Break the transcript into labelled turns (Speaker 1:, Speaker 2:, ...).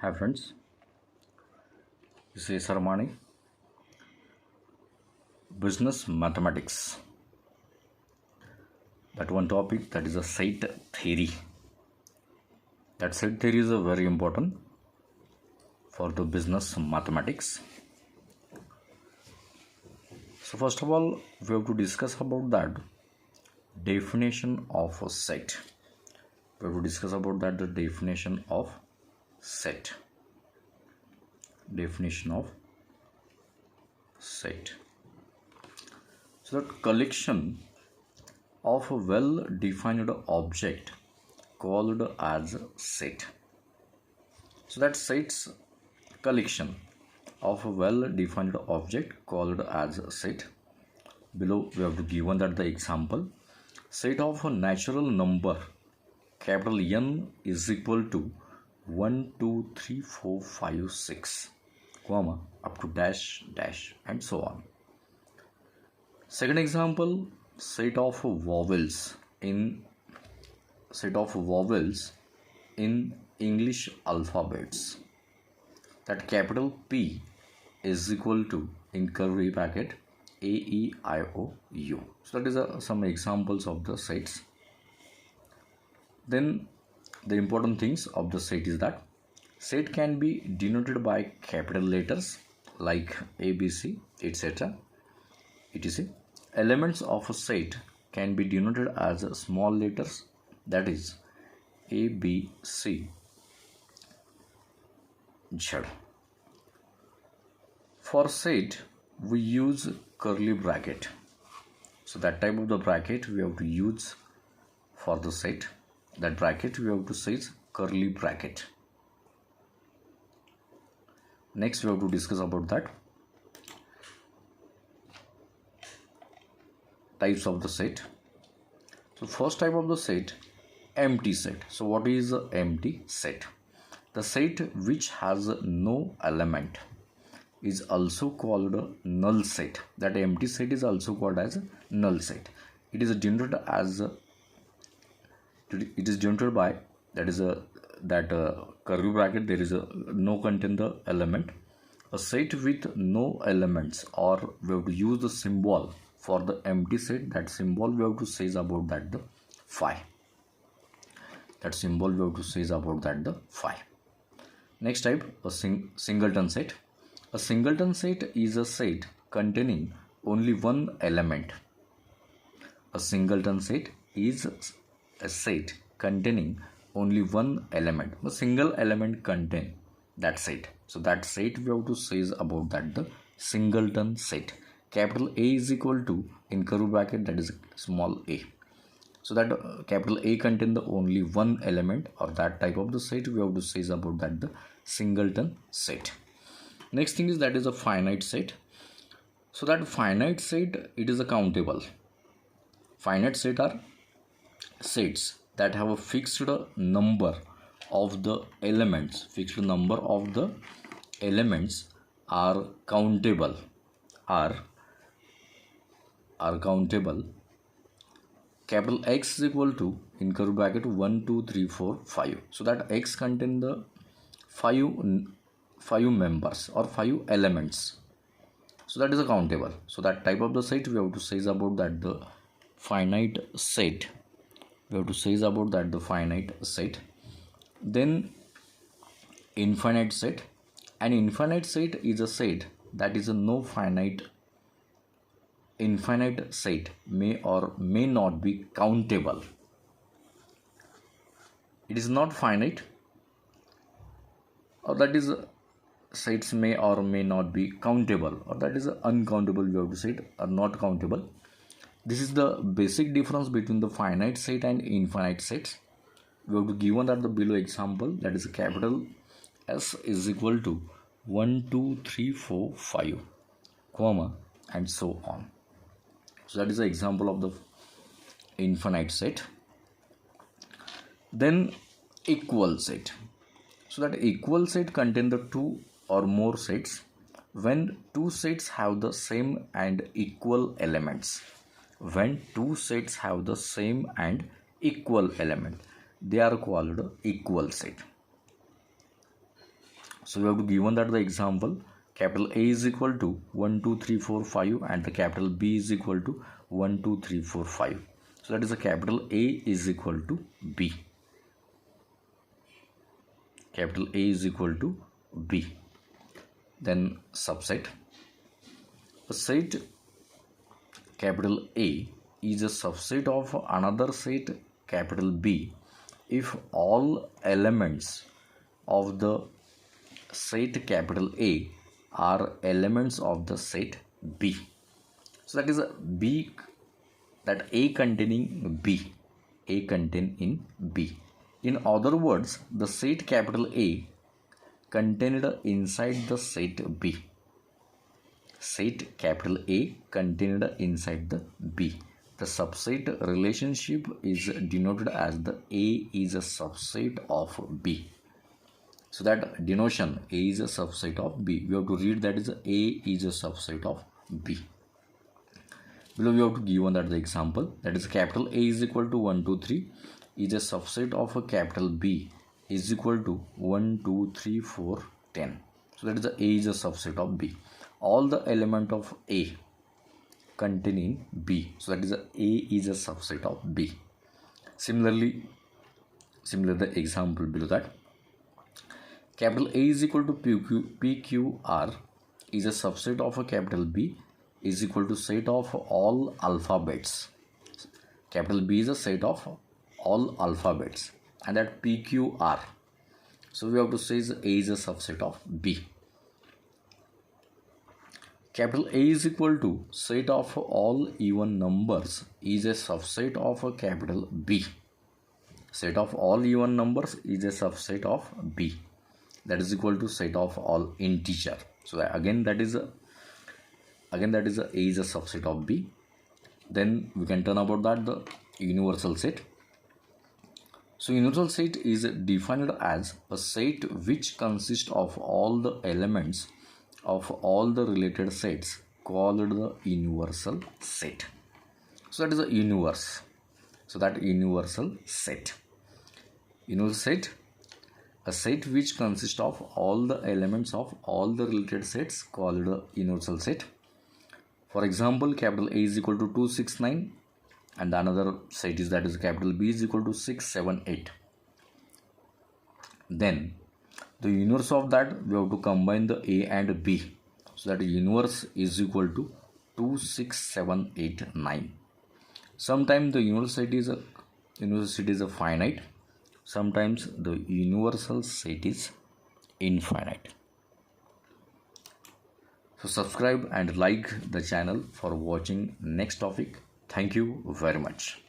Speaker 1: Hi friends, this is Sarmani. Business mathematics. That one topic, that is a set theory. That set theory is a very important for the business mathematics. So first of all, we have to discuss about that definition of a set. We have to discuss about that the definition of set. Definition of set. So that collection of a well-defined object called as set. So that sets collection of a well-defined object called as set. Below we have to given that the example set of a natural number capital N is equal to 1 2 3 4 5 6 comma up to dash dash and so on. Second example, set of vowels in English alphabets. That capital P is equal to in curly bracket A E I O U. So that is some examples of the sets. Then the important things of the set is that set can be denoted by capital letters like A, B, C, etc. etc. Elements of a set can be denoted as small letters, that is A, B, C, Z. For set, we use curly bracket. So that type of the bracket we have to use for the set. That bracket we have to say is curly bracket. Next we have to discuss about that types of the set. So first type of the set, empty set. So what is an empty set? The set which has no element is also called a null set. That empty set is also called as a null set. It is denoted by curly bracket. There is no contain the element. A set with no elements, or we have to use the symbol for the empty set. That symbol we have to say is about that the phi. That symbol we have to say is about that the phi. Next type, a singleton set. A singleton set is a set containing only one element. A singleton set is a set containing only one element. A single element contain that set. So that set we have to say is about that the singleton set. Capital A is equal to in curly bracket, that is small a. So that capital A contain the only one element, or that type of the set we have to say is about that the singleton set. Next thing is that is a finite set. So that finite set, it is a countable. Finite set are sets that have a fixed number of the elements. Fixed number of the elements are countable. Are countable. Capital X is equal to in curly bracket 1 2 3 4 5. So that X contain the five members or 5 elements. So that is a countable. So that type of the set we have to say is about that the finite set. We have to say is about that the finite set. Then infinite set. An infinite set is a set that is a no finite. Infinite set may or may not be countable. It is not finite, or that is sets may or may not be countable, or that is uncountable. We have to say it, or not countable. This is the basic difference between the finite set and infinite sets. We have to given that the below example, that is a capital S is equal to 1 2 3 4 5 comma and so on. So that is the example of the infinite set. Then equal set. So that equal set contain the two or more sets when two sets have the same and equal elements. When two sets have the same and equal element, they are called equal set. So we have to given that the example capital A is equal to 1 2 3 4 5 and the capital B is equal to 1 2 3 4 5. So that is the capital A is equal to B. Capital A is equal to B. Then subset. A set capital A is a subset of another set capital B if all elements of the set capital A are elements of the set B. So that is a B, that A containing B, A contain in B. In other words, the set capital A contained inside the set B. Set capital A contained inside the B. The subset relationship is denoted as the A is a subset of B. So that denotion A is a subset of B. We have to read that is A is a subset of B. Below we have to give on that the example, that is capital A is equal to 1 2 3 is a subset of a capital B is equal to 1 2 3 4 10. So that is the A is a subset of B. All the element of A contain in B. So that is the A is a subset of B. Similarly the example below that, capital A is equal to PQR is a subset of a capital B is equal to set of all alphabets. Capital B is a set of all alphabets and that PQR. So we have to say A is a subset of B. Capital A is equal to set of all even numbers is a subset of a capital B. Set of all even numbers is a subset of B. That is equal to set of all integer. So that again that is a A is a subset of B. Then we can turn about that the universal set. So universal set is defined as a set which consists of all the elements of all the related sets called the universal set. So that is a universe. So that universal set. Universal set, a set which consists of all the elements of all the related sets called the universal set. For example, capital A is equal to 2 6 9 and another set is that is capital B is equal to 6 7 8. Then the universe of that we have to combine the A and B. So that universe is equal to 2 6 7 8 9. Sometimes the universal set is a finite. Sometimes the universal set is infinite. So subscribe and like the channel for watching next topic. Thank you very much.